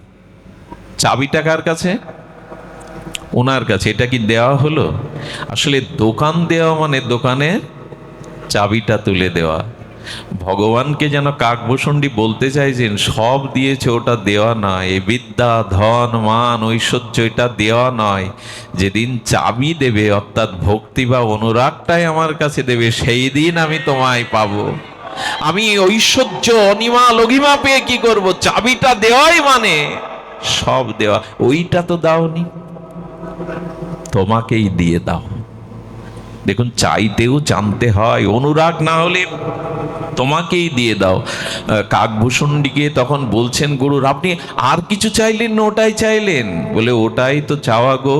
চাবিটা কার কাছে? ওনার কাছে। এটা কি দেওয়া হলো? আসলে দোকান দেওয়া মানে দোকানের চাবিটা তুলে দেওয়া। ভগবানকে যেন কাকভূষণটি বলতে চাইছেন, সব দিয়েছে, ওটা দেওয়া নয়। এ বিদ্যা, ধন, মান, ঐশ্বর্য এটা দেওয়া নয়। যেদিন চাবি দেবে, অর্থাৎ ভক্তি বা অনুরাগটাই আমার কাছে দেবে, সেই দিন আমি তোমায় পাবো। আমি ঐশ্বর্য অনিমা লঘিমা পেয়ে কি করব? চাবিটা দেওয়াই মানে সব দেওয়া। ওইটা তো দাওনি, তোমাকেই দিয়ে দাও। দেখুন, চাইতেও জানতে হয়, অনুরাগ না হলে তোমাকেই দিয়ে দাও। কাকভূষণটিকে তখন বলছেন গুরুর, আপনি আর কিছু চাইলেন না, ওটাই চাইলেন? বলে, ওটাই তো চাওয়া গো।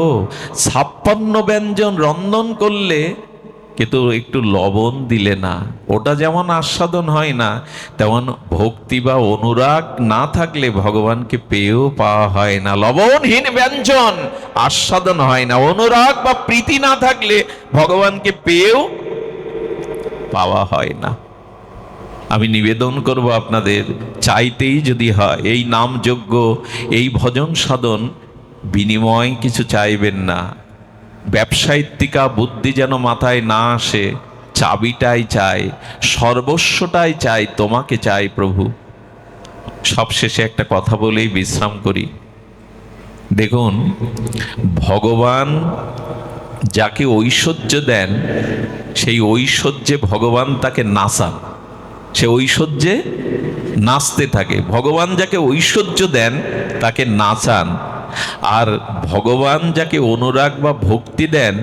56 ব্যঞ্জন রন্ধন করলে কিন্তু একটু লবণ দিলে না, ওটা যেমন আস্বাদন হয় না, তেমন ভক্তি বা অনুরাগ না থাকলে ভগবানকে পেয়েও পাওয়া হয় না। লবণহীন ব্যঞ্জন আস্বাদন হয় না। অনুরাগ বা প্রীতি না থাকলে ভগবানকে পেয়েও পাওয়া হয় না। আমি নিবেদন করব আপনাদের, চাইতেই যদি হয়, এই নাম যজ্ঞ, এই ভজন সাধন, বিনিময় কিছু চাইবেন না। ব্যবসায়িত্তিকা বুদ্ধি যেন মাথায় না আসে। চাবিটাই চাই, সর্বস্বটাই চাই, তোমাকে চাই প্রভু। সবশেষে একটা কথা বলেই বিশ্রাম করি। দেখুন, ভগবান যাকে ঐশ্বর্য দেন, সেই ঐশ্বর্যে ভগবান তাকে নাচান, সে ঐশ্বর্যে নাচতে থাকে। ভগবান যাকে ঐশ্বর্য দেন তাকে নাচান, আর ভগবান যাকে অনুরাগ বা ভক্তি দেন,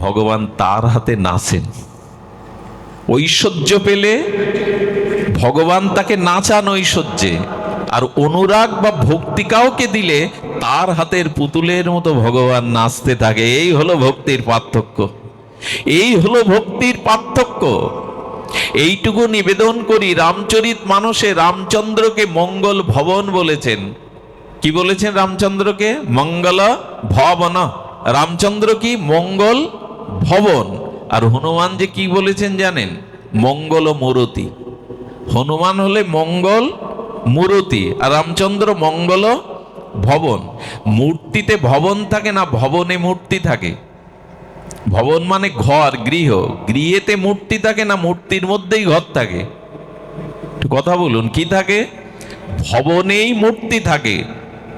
ভগবান তার হাতে নাচেন। ঐশ্বর্য পেলে ভগবান তাকে নাচান ঐশ্বর্যে, আর অনুরাগ বা ভক্তি কাউকে দিলে তার হাতের পুতুলের মতো ভগবান নাচতে থাকে। এই হলো ভক্তির পার্থক্য, এই হলো ভক্তির পার্থক্য। এইটুকু নিবেদন করি। রামচরিত মানসে রামচন্দ্রকে মঙ্গল ভবন বলেছেন। কি বলেছেন রামচন্দ্রকে? মঙ্গল ভবন। রামচন্দ্র কি? মঙ্গল ভবন। আর হনুমান যে কি বলেছেন জানেন? মঙ্গল মূরতি। হনুমান হলে মঙ্গল মূরতি, আর রামচন্দ্র মঙ্গল ভবন। মূর্তিতে ভবন থাকে না, ভবনে মূর্তি থাকে। ভবন মানে ঘর, গৃহ। গৃহেতে মূর্তি থাকে না, মূর্তির মধ্যেই ঘর থাকে। একটু কথা বলুন, কি থাকে? ভবনেই মূর্তি থাকে।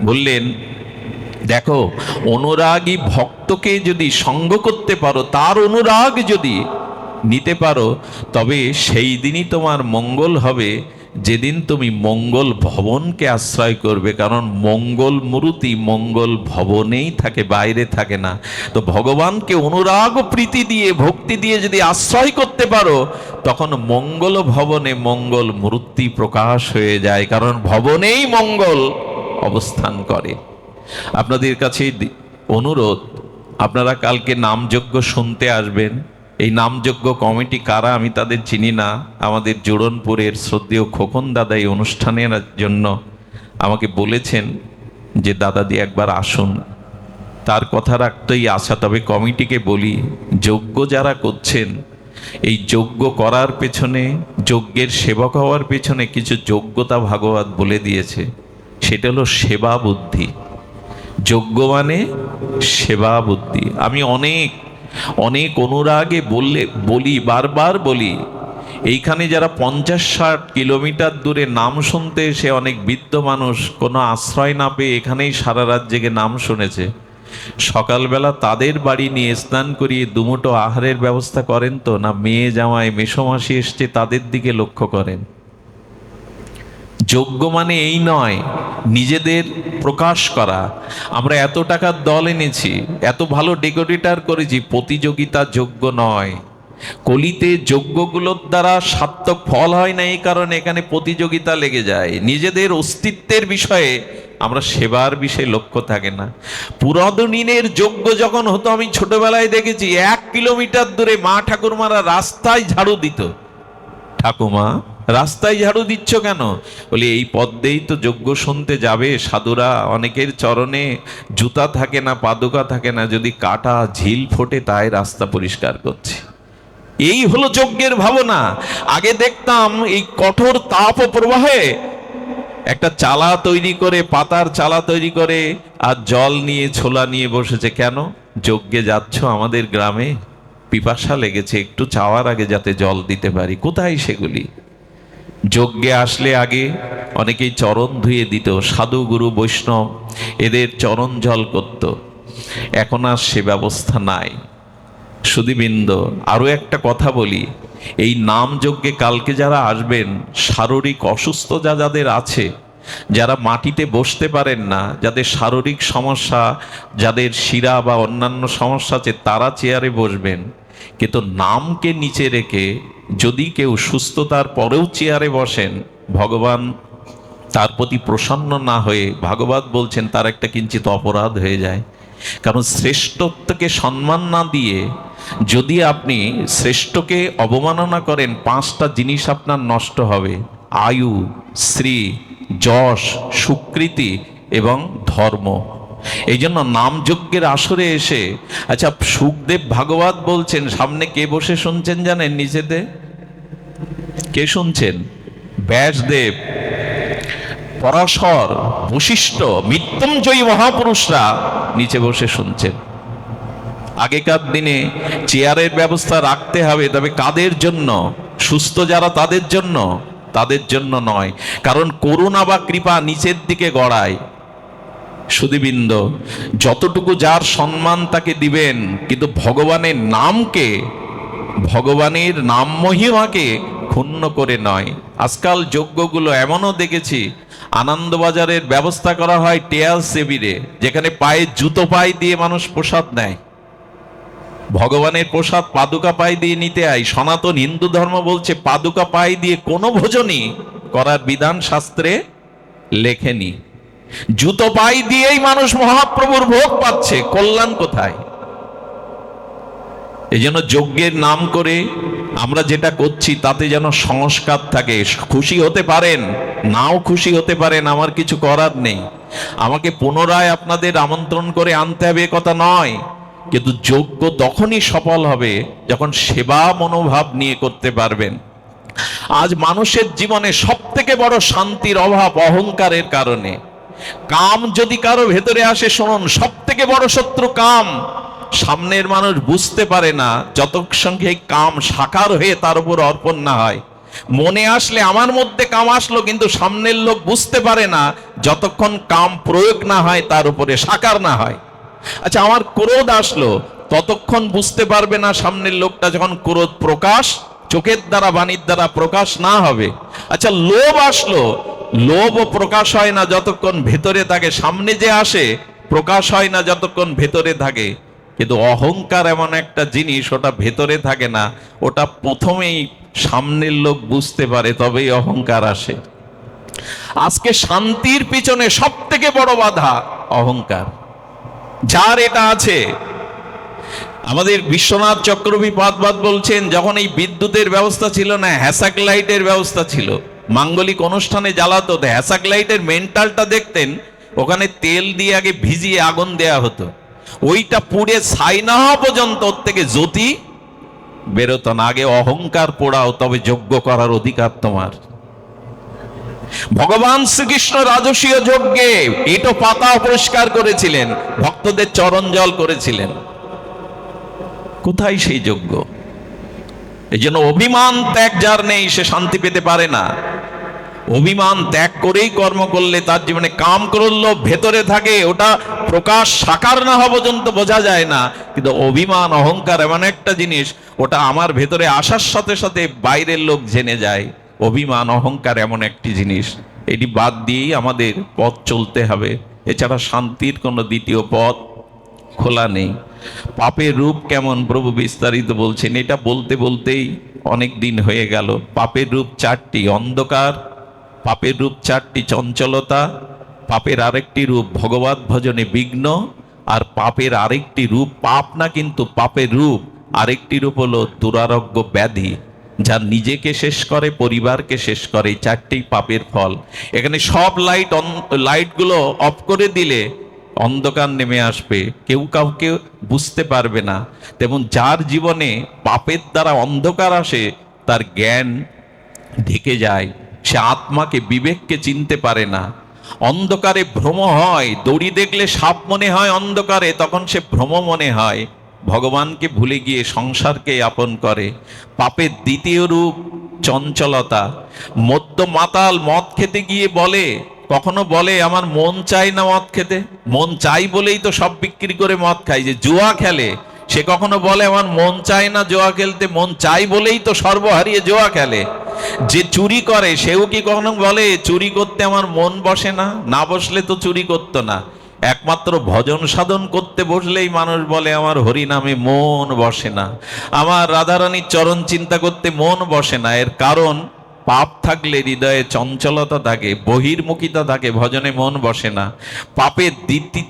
বললেন, দেখো, অনুরাগী ভক্তকে যদি সঙ্গ করতে পারো, তার অনুরাগ যদি নিতে পারো, তবে সেই দিনই তোমার মঙ্গল হবে, যেদিন তুমি মঙ্গল ভবনকে আশ্রয় করবে। কারণ মঙ্গল মূর্তি মঙ্গল ভবনেই থাকে, বাইরে থাকে না। তো ভগবানকে অনুরাগ ও প্রীতি দিয়ে, ভক্তি দিয়ে যদি আশ্রয় করতে পারো, তখন মঙ্গল ভবনে মঙ্গল মূর্তি প্রকাশ হয়ে যায়, কারণ ভবনেই মঙ্গল অবস্থান করে। আপনাদের কাছে অনুরোধ, আপনারা কালকে নামযজ্ঞ শুনতে আসবেন। এই নামযজ্ঞ কমিটি কারা আমি তাদের চিনি না। আমাদের জোড়নপুরের শ্রদ্ধেয় খোকন দাদা এই অনুষ্ঠানের জন্য আমাকে বলেছেন যে দাদাদি একবার আসুন। তার কথা রাখতেই আসা। তবে কমিটিকে বলি, যজ্ঞ যারা করছেন, এই যজ্ঞ করার পেছনে, যজ্ঞের সেবক হওয়ার পেছনে কিছু যোগ্যতা ভাগবত বলে দিয়েছে। সেটা হলো সেবা বুদ্ধি। যজ্ঞ মানে সেবা বুদ্ধি। আমি অনেক অনেক অনুরাগে বারবার বলি, এইখানে যারা 50-60 কিলোমিটার দূরে নাম শুনতে এসে, অনেক বৃদ্ধ মানুষ কোনো আশ্রয় না পেয়ে এখানেই সারা রাত জেগে নাম শুনেছে, সকালবেলা তাদের বাড়ি নিয়ে স্নান করিয়ে দুমুঠো আহারের ব্যবস্থা করেন তো না? মেয়ে জামাই মেসোমাসি এসছে, তাদের দিকে লক্ষ্য করেন। যোগ্য মানে এই নয় নিজেদের প্রকাশ করা। আমরা এত টাকার দল এনেছি, এত ভালো ডেকোরেটর করেছি, প্রতিযোগিতা যোগ্য নয়। কলিতে যজ্ঞগুলোর দ্বারা সার্থক ফল হয় না, এই কারণে এখানে প্রতিযোগিতা লেগে যায়। নিজেদের অস্তিত্বের বিষয়ে আমরা সেবার বিষয়ে লক্ষ্য থাকে না। পুরাতনীনের যজ্ঞ যখন হতো, আমি ছোটবেলায় দেখেছি 1 কিলোমিটার দূরে মা ঠাকুরমারা রাস্তায় ঝাড়ু দিত। ঠাকুমা রাস্তায় ঝাড়ু দিচ্ছ কেন? বলি এই পথ দিয়েই তো যজ্ঞ শুনতে যাবে সাধুরা, অনেকের চরণে জুতা থাকে না, পাদুকা থাকে না, যদি কাটা ঝিল ফোটে তাই রাস্তা পরিষ্কার করছে। এই হলো যজ্ঞের ভাবনা। আগে দেখতাম এই কঠোর তাপ ও প্রবাহে একটা চালা তৈরি করে, পাতার চালা তৈরি করে, আর জল নিয়ে ছোলা নিয়ে বসেছে। কেন? যজ্ঞে যাচ্ছ আমাদের গ্রামে, পিপাসা লেগেছে, একটু চাওয়ার আগে যাতে জল দিতে পারি। কোথায় সেগুলি? যজ্ঞে আসলে আগে অনেকেই চরণ ধুয়ে দিত, সাধু গুরু বৈষ্ণব এদের চরণ জল করত। এখন আর সে ব্যবস্থা নাই। সুধীবৃন্দ, আরো একটা কথা বলি, এই নাম যজ্ঞে কালকে যারা আসবেন, শারীরিক অসুস্থ যাদের আছে, যারা মাটিতে বসতে পারেন না, যাদের শারীরিক সমস্যা, যাদের শিরা বা অন্যান্য সমস্যা আছে, তারা চেয়ারে বসবেন। কিন্তু নামকে নিচে রেখে যদি কেউ সুস্থতার পরেও চেয়ারে বসেন, ভগবান তার প্রতি প্রসন্ন না হয়ে, ভাগবত বলছেন, তার একটা কিঞ্চিত অপরাধ হয়ে যায়। কারণ শ্রেষ্ঠত্বকে সম্মান না দিয়ে যদি আপনি শ্রেষ্ঠকে অবমাননা করেন, পাঁচটা জিনিস আপনার নষ্ট হবে: আয়ু, শ্রী, যশ, সুকৃতি এবং ধর্ম। এই জন্য নামযজ্ঞের আসরে এসে, আচ্ছা, সুখদেব ভাগবত বলছেন, সামনে কে বসে শুনছেন জানেন? নিচেতে কে শুনছেন? ব্যাসদেব, পরাশর, বশিষ্ঠ, মৃত্যুঞ্জয়ী মহাপুরুষরা নিচে বসে শুনছেন। আগেকার দিনে চেয়ারের ব্যবস্থা রাখতে হবে, তবে কাদের জন্য? সুস্থ যারা তাদের জন্য, তাদের জন্য নয়। কারণ করুণা বা কৃপা নিচের দিকে গড়ায়। সুধীবৃন্দ, যতটুকু যার সম্মান তাকে দিবেন, কিন্তু ভগবানের নামকে, ভগবানের নাম মহিমাকে ক্ষুণ্ণ করে নয়। আজকাল যজ্ঞগুলো এমনও দেখেছি, আনন্দবাজারের ব্যবস্থা করা হয় টেয়াল সেবিরে, যেখানে পায়ে জুতো পায়ে দিয়ে মানুষ প্রসাদ নেয়। ভগবানের প্রসাদ পাদুকা পায়ে দিয়ে নিতে হয়। সনাতন হিন্দু ধর্ম বলছে পাদুকা পায়ে দিয়ে কোনো ভোজনই করার বিধান শাস্ত্রে লেখেনি। জুতো পায়ে দিয়েই মানুষ মহাপ্রভুর ভোগ পাচ্ছে, কল্যাণ কোথায়? এই জন্য যজ্ঞের নাম করে আমরা যেটা করছি তাতে যেন সংস্কার থাকে। খুশি হতে পারেন, নাও খুশি হতে পারেন, আমার কিছু করার নেই। আমাকে পুনরায় আপনাদের আমন্ত্রণ করে আনতে হবে এ কথা নয়, কিন্তু যজ্ঞ তখনই সফল হবে যখন সেবা মনোভাব নিয়ে করতে পারবেন। আজ মানুষের জীবনে সব থেকে বড় শান্তির অভাব অহংকারের কারণে। কাম যদি কারো ভেতরে আসে, শুনুন, সব থেকে বড় শত্রু কাম। সামনের মানুষ বুঝতে পারে না যতক্ষণ এই কাম সাকার হয়ে তার উপর অর্পণ না হয়। মনে আসলে আমার মধ্যে কাম আসলো, কিন্তু সামনের লোক বুঝতে পারে না যতক্ষণ কাম প্রয়োগ না হয়, তার উপরে সাকার না হয়। আচ্ছা, আমার ক্রোধ আসলো, ততক্ষণ বুঝতে পারবে না সামনের লোকটা যখন ক্রোধ প্রকাশ, চোখের দ্বারা বাণীর দ্বারা প্রকাশ না হবে। আচ্ছা, লোভ আসলো, লোভ প্রকাশ হয় না যতক্ষণ ভেতরে থাকে, সামনে যে আসে প্রকাশ হয় না যতক্ষণ ভেতরে থাকে। কিন্তু অহংকার এমন একটা জিনিস, ওটা ভেতরে থাকে না, ওটা প্রথমেই সামনের লোক বুঝতে পারে, তবেই অহংকার আসে। আজকে শান্তির পিছনে সব থেকে বড় বাধা অহংকার। যার এটা আছে, আমাদের বিশ্বনাথ চক্রবর্তী বলছেন, যখন এই বিদ্যুতের ব্যবস্থা ছিল না, হ্যাসাক লাইটের ব্যবস্থা ছিল, মাঙ্গলিক অনুষ্ঠানে জ্বালাতো, হ্যাসাক লাইটের মেন্টালটা দেখতেন, ওখানে তেল দিয়ে আগে ভিজিয়ে আগুন দেয়া হতো, ওইটা পুড়ে ছাই না হওয়া পর্যন্ত ওর থেকে জ্যোতি বেরোতো না। আগে অহংকার পোড়াও, তবে যজ্ঞ করার অধিকার তোমার। ভগবান শ্রীকৃষ্ণ রাজসীয় যজ্ঞে ইটো পাতা পরিষ্কার করেছিলেন, ভক্তদের চরণ জল করেছিলেন। কোথায় সেই যজ্ঞ? এই জন্য অভিমান ত্যাগ যার নেই, সে শান্তি পেতে পারে না। অভিমান ত্যাগ করেই কর্ম করলে তার জীবনে কাম করলো ভেতরে থাকে, ওটা প্রকাশ সাকার না হওয়া পর্যন্ত বোঝা যায় না। কিন্তু অভিমান অহংকার এমন একটা জিনিস, ওটা আমার ভেতরে আসার সাথে সাথে বাইরের লোক জেনে যায়। অভিমান অহংকার এমন একটি জিনিস, এটি বাদ দিয়েই আমাদের পথ চলতে হবে। এছাড়া শান্তির কোনো দ্বিতীয় পথ খোলা নেই। পাপের রূপ কেমন প্রভু বিস্তারিত বলছেন, এটা বলতে বলতেই অনেক দিন হয়ে গেল। পাপের রূপ চারটি: অন্ধকার, পাপের রূপ চারটি: চঞ্চলতা, পাপের আরেকটি রূপ ভগবত ভজনে বিঘ্ন, আর পাপের আরেকটি রূপ, পাপ না কিন্তু পাপের রূপ আরেকটি রূপ হলো দুরারোগ্য ব্যাধি। যার নিজেকে শেষ করে, পরিবারকে শেষ করে, এই চারটেই পাপের ফল। এখানে সব লাইটগুলো অফ করে দিলে অন্ধকার নেমে আসবে, কেউ কাউকে বুঝতে পারবে না। তেমন যার জীবনে পাপের দ্বারা অন্ধকার আসে, তার জ্ঞান ঢেকে যায়, সে আত্মাকে, বিবেককে চিনতে পারে না। অন্ধকারে ভ্রম হয়, দড়ি দেখলে সাপ মনে হয় অন্ধকারে, তখন সে ভ্রম মনে হয়, ভগবানকে ভুলে গিয়ে সংসারকে আপন করে। পাপের দ্বিতীয় রূপ চঞ্চলতা। মদ্য মাতাল মদ খেতে গিয়ে বলে, কখনো বলে আমার মন চাই না মদ খেতে, মন চাই বলেই তো সব বিক্রি করে মদ খাই। যে জুয়া খেলে, সে কখনো বলে আমার মন চায় না জুয়া খেলতে, মন চাই বলেই তো সর্ব হারিয়ে জুয়া খেলে। যে চুরি করে, সেও কি কখনো বলে চুরি করতে আমার মন বসে না, না বসলে তো চুরি করতো না। একমাত্র ভজন সাধন করতে বসলেই মানুষ বলে আমার হরি নামে মন বসে না, আমার রাধারানীর চরণ চিন্তা করতে মন বসে না। এর কারণ, পাপ থাকলে হৃদয়ে চঞ্চলতা থাকে, বহির্মুখিতা থাকে, ভজনে মন বসে না। পাপের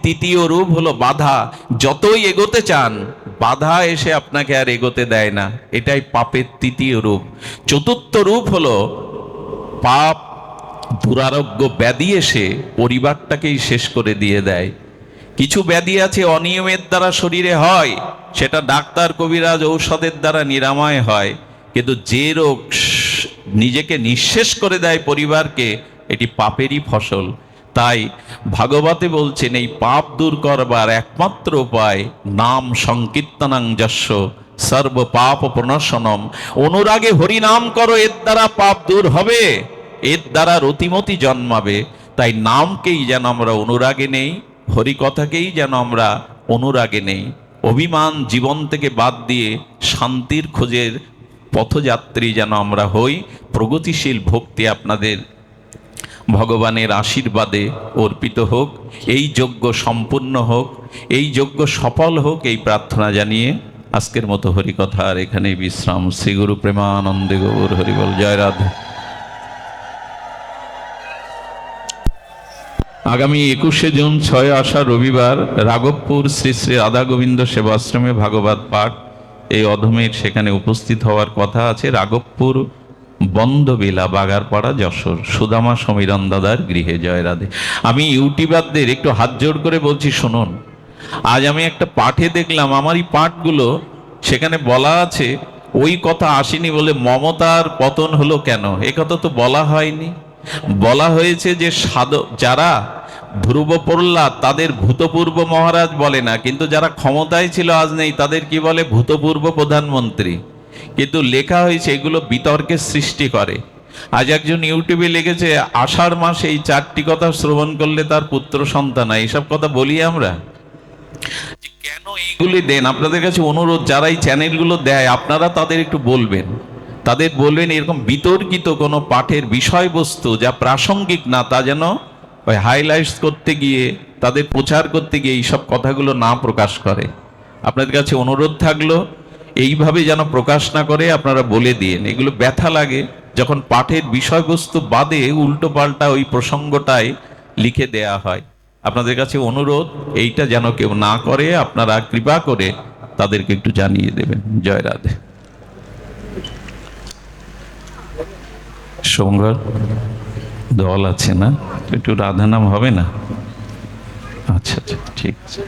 তৃতীয় রূপ হলো বাধা। যতই এগোতে চান, বাধা এসে আপনাকে আর এগোতে দেয় না, এটাই পাপের তৃতীয় রূপ। চতুর্থ রূপ হলো পাপ দুরারোগ্য ব্যাধি এসে পরিবারটাকেই শেষ করে দিয়ে দেয়। কিছু ব্যাধি আছে অনিয়মের দ্বারা শরীরে হয়, সেটা ডাক্তার কবিরাজ ঔষধের দ্বারা নিরাময় হয়। কিন্তু যে রোগ নিজেকে নিঃশেষ করে দেয় পরিবারকে, এটি পাপেরই ফসল। তাই ভাগবতে বলছেন, এই পাপ দূর করবার একমাত্র উপায় নাম সংকীর্তনাং যস্য সর্ব পাপ প্রণশনম। অনুরাগে হরিনাম করো, এর দ্বারা পাপ দূর হবে, এর দ্বারা রতিমতি জন্মাবে। তাই নামকেই যেন আমরা অনুরাগে নেই, হরিকথাকেই যেন আমরা অনুরাগে নেই। অভিমান জীবন থেকে বাদ দিয়ে শান্তির খোঁজের পথযাত্রী যেন আমরা হই। প্রগতিশীল ভক্তি আপনাদের ভগবানের আশীর্বাদে অর্পিত হোক, এই যজ্ঞ সম্পূর্ণ হোক, এই যজ্ঞ সফল হোক, এই প্রার্থনা জানিয়ে আজকের মতো হরিকথার এখানেই বিশ্রাম। শ্রী গুরু প্রেমানন্দে গৌর হরিবল। জয় রাধে। আগামী 21শে জুন 6 আষাঢ় রবিবার রাঘবপুর শ্রী শ্রী রাধা গোবিন্দ সেবাশ্রমে ভাগবত পাঠ, এই অধমের সেখানে উপস্থিত হওয়ার কথা আছে। রাঘবপুর বন্ধবিলা, বাগারপাড়া, যশোর, সুদামা সমীরণ দাদার গৃহে। জয় রাধে। আমি ইউটিউবারদের একটু হাত জোড় করে বলছি, শুনুন। আজ আমি একটা পাঠে দেখলাম, আমারই পাঠগুলো সেখানে বলা আছে, ওই কথা আসেনি বলে মমতার পতন হলো কেন, এ কথা তো বলা হয়নি। বলা হয়েছে যে সাধক যারা ধ্রুব প্রহ্লাদ, তাদের ভূতপূর্ব মহারাজ বলে না, কিন্তু যারা ক্ষমতায় ছিল আজ নেই, তাদের কি বলে? ভূতপূর্ব প্রধানমন্ত্রী। কিন্তু লেখা হয়েছে, এগুলো বিতর্কের সৃষ্টি করে। আজ একজন ইউটিউবে লিখেছে, আষাঢ় মাসে এই 4টি কথা শ্রবণ করলে তার পুত্র সন্তান হয়। এইসব কথা বলি আমরা, কেন এইগুলি দেন? আপনাদের কাছে অনুরোধ, যারা এই চ্যানেলগুলো দেয়, আপনারা তাদের একটু বলবেন, তাদের বলবেন এরকম বিতর্কিত কোনো পাঠের বিষয়বস্তু যা প্রাসঙ্গিক না, তা যেন ওই হাইলাইটস করতে গিয়ে, তাদের প্রচার করতে গিয়ে এইসব কথাগুলো না প্রকাশ করে। আপনাদের কাছে অনুরোধ থাকলো, এইভাবে যেন প্রকাশ না করে আপনারা বলে দিন। এগুলো ব্যথা লাগে যখন পাঠের বিষয়বস্তু বাদে উল্টো পাল্টা ওই প্রসঙ্গটাই লিখে দেয়া হয়। আপনাদের কাছে অনুরোধ, এইটা যেন কেউ না করে, আপনারা কৃপা করে তাদেরকে একটু জানিয়ে দেবেন। জয় রাধে। সোমবার দল আছে না, একটু রাধা নাম হবে না? আচ্ছা আচ্ছা, ঠিক আছে।